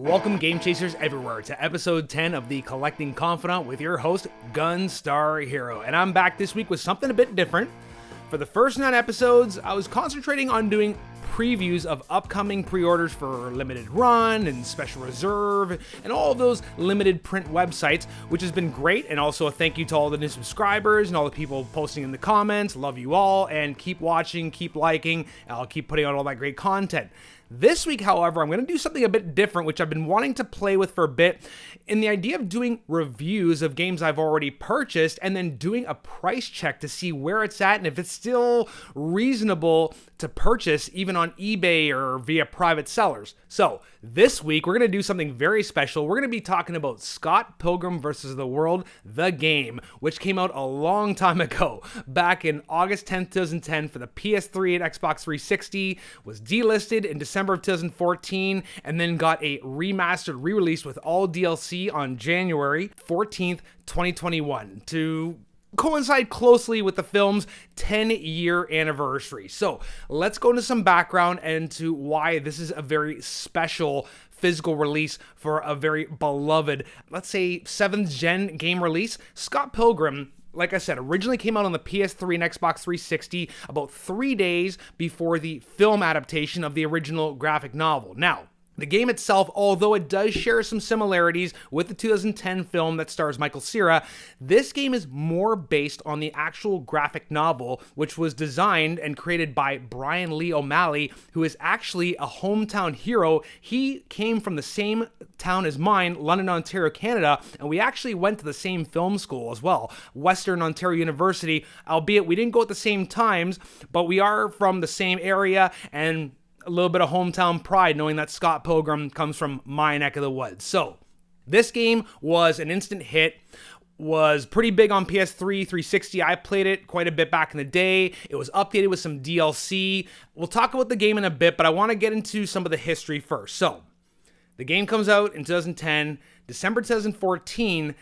Welcome, game chasers everywhere, to episode 10 of the Collecting Confidant with your host, GunstarHero. And I'm back this week with something a bit different. For the first 9 episodes, I was concentrating on doing previews of upcoming pre-orders for Limited Run and Special Reserve and all of those limited print websites, which has been great. And also a thank you to all the new subscribers and all the people posting in the comments. Love you all, and keep watching, keep liking, and I'll keep putting out all that great content. This week, however, I'm going to do something a bit different, which I've been wanting to play with for a bit, in the idea of doing reviews of games I've already purchased and then doing a price check to see where it's at and if it's still reasonable to purchase even on eBay or via private sellers. So this week, we're going to do something very special. We're going to be talking about Scott Pilgrim vs. the World, the game, which came out a long time ago, back in August 10th, 2010 for the PS3 and Xbox 360, was delisted in December of 2014, and then got a remastered re-release with all DLC on January 14th, 2021 to coincide closely with the film's 10-year anniversary. So let's go into some background and to why this is a very special physical release for a very beloved, let's say, 7th gen game release. Scott Pilgrim, like I said, originally came out on the PS3 and Xbox 360 about 3 days before the film adaptation of the original graphic novel. Now, the game itself, although it does share some similarities with the 2010 film that stars Michael Cera, this game is more based on the actual graphic novel, which was designed and created by Brian Lee O'Malley, who is actually a hometown hero. He came from the same town as mine, London, Ontario, Canada, and we actually went to the same film school as well, Western Ontario University, albeit we didn't go at the same times, but we are from the same area, and a little bit of hometown pride knowing that Scott Pilgrim comes from my neck of the woods. So this game was an instant hit, was pretty big on PS3, 360. I played it quite a bit back in the day. It was updated with some DLC. We'll talk about the game in a bit, but I want to get into some of the history first. So the game comes out in 2010, December 2014.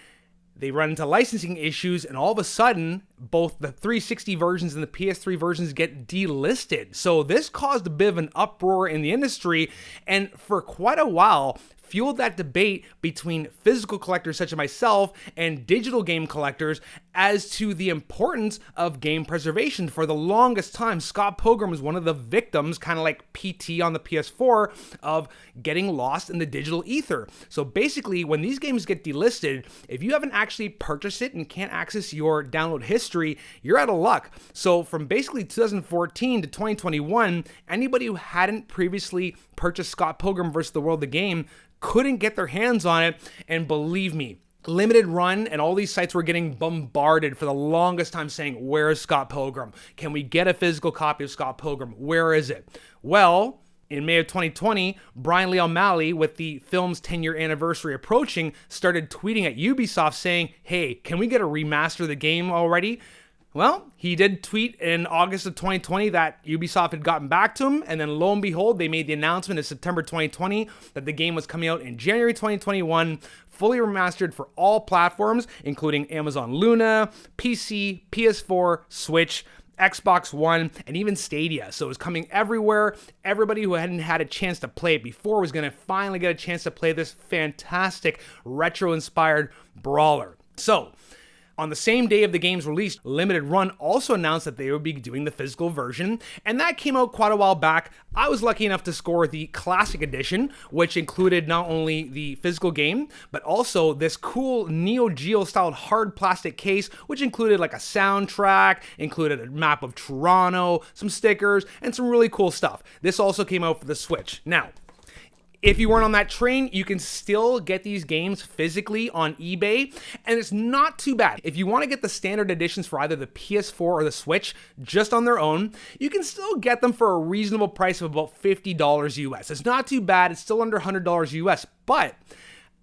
They run into licensing issues, and all of a sudden, both the 360 versions and the PS3 versions get delisted. So this caused a bit of an uproar in the industry, and for quite a while, fueled that debate between physical collectors such as myself and digital game collectors as to the importance of game preservation. For the longest time, Scott Pilgrim was one of the victims, kind of like PT on the PS4, of getting lost in the digital ether. So basically, when these games get delisted, if you haven't actually purchased it and can't access your download history, you're out of luck. So from basically 2014 to 2021, anybody who hadn't previously purchased Scott Pilgrim vs. the World, the game, couldn't get their hands on it. And believe me, Limited Run and all these sites were getting bombarded for the longest time saying, where is Scott Pilgrim? Can we get a physical copy of Scott Pilgrim? Where is it? Well, in May of 2020, Brian Lee O'Malley, with the film's 10-year anniversary approaching, started tweeting at Ubisoft saying, hey, can we get a remaster of the game already? Well, he did tweet in August of 2020 that Ubisoft had gotten back to him, and then lo and behold, they made the announcement in September 2020 that the game was coming out in January 2021, fully remastered for all platforms, including Amazon Luna, PC, PS4, Switch, Xbox One, and even Stadia. So it was coming everywhere. Everybody who hadn't had a chance to play it before was going to finally get a chance to play this fantastic retro-inspired brawler. So on the same day of the game's release, Limited Run also announced that they would be doing the physical version, and that came out quite a while back. I was lucky enough to score the Classic Edition, which included not only the physical game, but also this cool Neo Geo-styled hard plastic case, which included like a soundtrack, included a map of Toronto, some stickers, and some really cool stuff. This also came out for the Switch. Now, if you weren't on that train, you can still get these games physically on eBay, and it's not too bad. If you want to get the standard editions for either the PS4 or the Switch just on their own, you can still get them for a reasonable price of about $50 US. It's not too bad. It's still under $100 US, but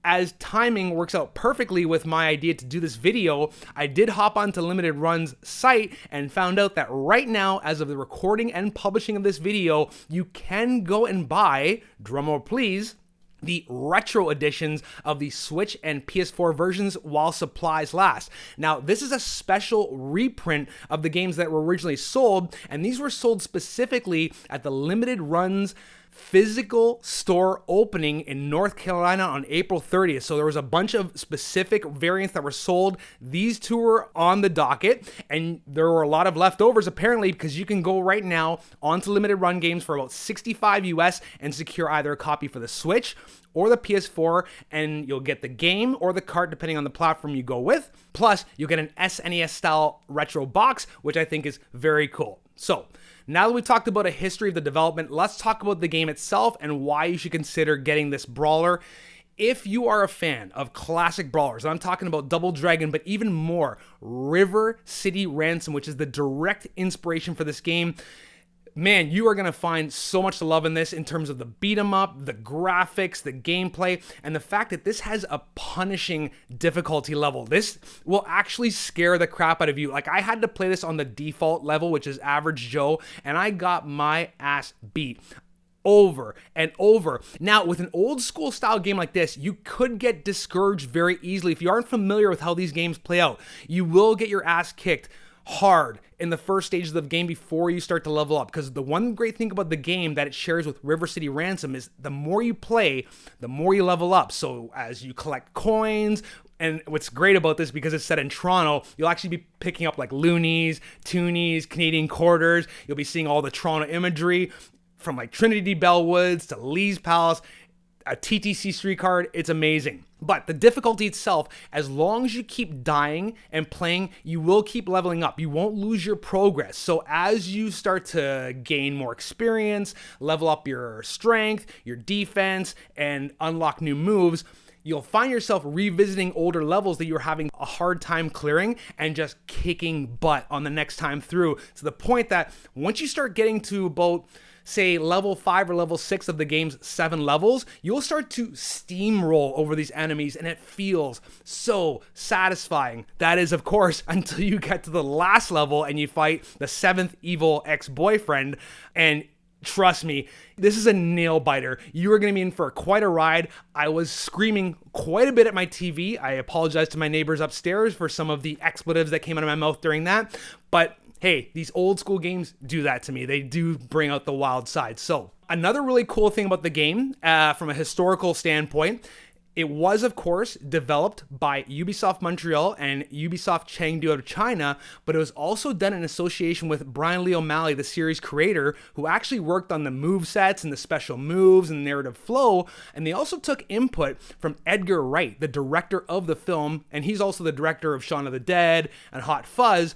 as timing works out perfectly with my idea to do this video, I did hop onto Limited Run's site and found out that right now, as of the recording and publishing of this video, you can go and buy, drumroll please, the retro editions of the Switch and PS4 versions while supplies last. Now, this is a special reprint of the games that were originally sold, and these were sold specifically at the Limited Run's physical store opening in North Carolina on April 30th. So there was a bunch of specific variants that were sold. These two were on the docket, and there were a lot of leftovers apparently, because you can go right now onto limited run games for about $65 US and secure either a copy for the Switch or the PS4, and you'll get the game or the cart depending on the platform you go with. Plus, you'll get an SNES style retro box, which I think is very cool. So, now that we've talked about a history of the development, let's talk about the game itself and why you should consider getting this brawler. If you are a fan of classic brawlers, and I'm talking about Double Dragon, but even more, River City Ransom, which is the direct inspiration for this game, man, you are going to find so much to love in this in terms of the beat 'em up, the graphics, the gameplay, and the fact that this has a punishing difficulty level. This will actually scare the crap out of you. Like, I had to play this on the default level, which is Average Joe, and I got my ass beat over and over. Now, with an old school style game like this, you could get discouraged very easily. If you aren't familiar with how these games play out, you will get your ass kicked hard in the first stages of the game before you start to level up, because the one great thing about the game that it shares with River City Ransom is the more you play, the more you level up. So as you collect coins, and what's great about this, because it's set in Toronto, you'll actually be picking up like loonies, toonies, Canadian quarters. You'll be seeing all the Toronto imagery from like Trinity Bellwoods to Lee's Palace, a TTC street card. It's amazing. But the difficulty itself, as long as you keep dying and playing, you will keep leveling up. You won't lose your progress. So as you start to gain more experience, level up your strength, your defense, and unlock new moves, you'll find yourself revisiting older levels that you're having a hard time clearing and just kicking butt on the next time through, to the point that once you start getting to about, say, level 5 or level 6 of the game's 7 levels, you'll start to steamroll over these enemies, and it feels so satisfying. That is, of course, until you get to the last level and you fight the 7th evil ex-boyfriend, and trust me, this is a nail biter. You are going to be in for quite a ride. I was screaming quite a bit at my TV. I apologize to my neighbors upstairs for some of the expletives that came out of my mouth during that, but hey, these old school games do that to me. They do bring out the wild side. So another really cool thing about the game, from a historical standpoint, it was, of course, developed by Ubisoft Montreal and Ubisoft Chengdu out of China, but it was also done in association with Brian Lee O'Malley, the series creator, who actually worked on the movesets and the special moves and narrative flow, and they also took input from Edgar Wright, the director of the film, and he's also the director of Shaun of the Dead and Hot Fuzz.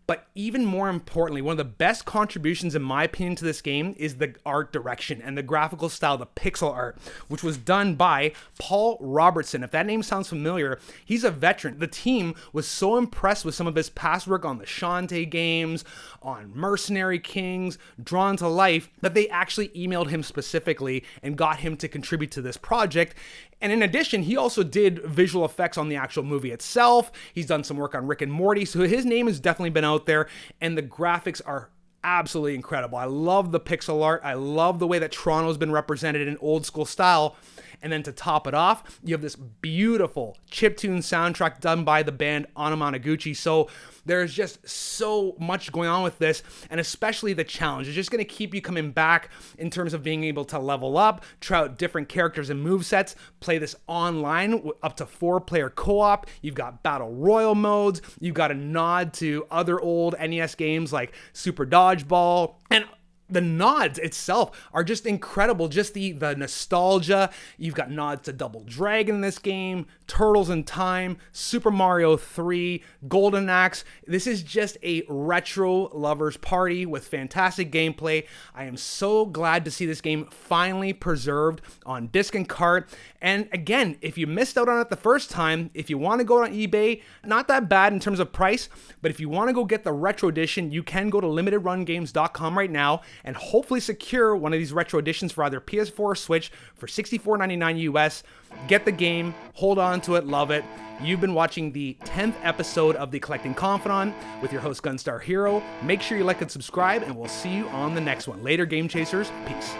But even more importantly, one of the best contributions, in my opinion, to this game is the art direction and the graphical style, the pixel art, which was done by Paul Robertson. If that name sounds familiar, he's a veteran. The team was so impressed with some of his past work on the Shantae games, on Mercenary Kings, Drawn to Life, that they actually emailed him specifically and got him to contribute to this project. And in addition, he also did visual effects on the actual movie itself. He's done some work on Rick and Morty, so his name has definitely been out there, and the graphics are absolutely incredible. I love the pixel art. I love the way that Toronto's been represented in old school style. And then to top it off, you have this beautiful chiptune soundtrack done by the band Anamanaguchi. So there's just so much going on with this, and especially the challenge. It's just going to keep you coming back in terms of being able to level up, try out different characters and movesets, play this online up to 4-player co-op. You've got Battle Royale modes. You've got a nod to other old NES games like Super Dodgeball, and the nods itself are just incredible. Just the nostalgia. You've got nods to Double Dragon in this game, Turtles in Time, Super Mario 3, Golden Axe. This is just a retro lover's party with fantastic gameplay. I am so glad to see this game finally preserved on disc and cart. And again, if you missed out on it the first time, if you want to go on eBay, not that bad in terms of price, but if you want to go get the retro edition, you can go to limitedrungames.com right now and hopefully secure one of these retro editions for either PS4 or Switch for $64.99 US. Get the game, hold on to it, love it. You've been watching the 10th episode of The Collecting Confidant with your host GunstarHero. Make sure you like and subscribe, and we'll see you on the next one. Later, Game Chasers. Peace.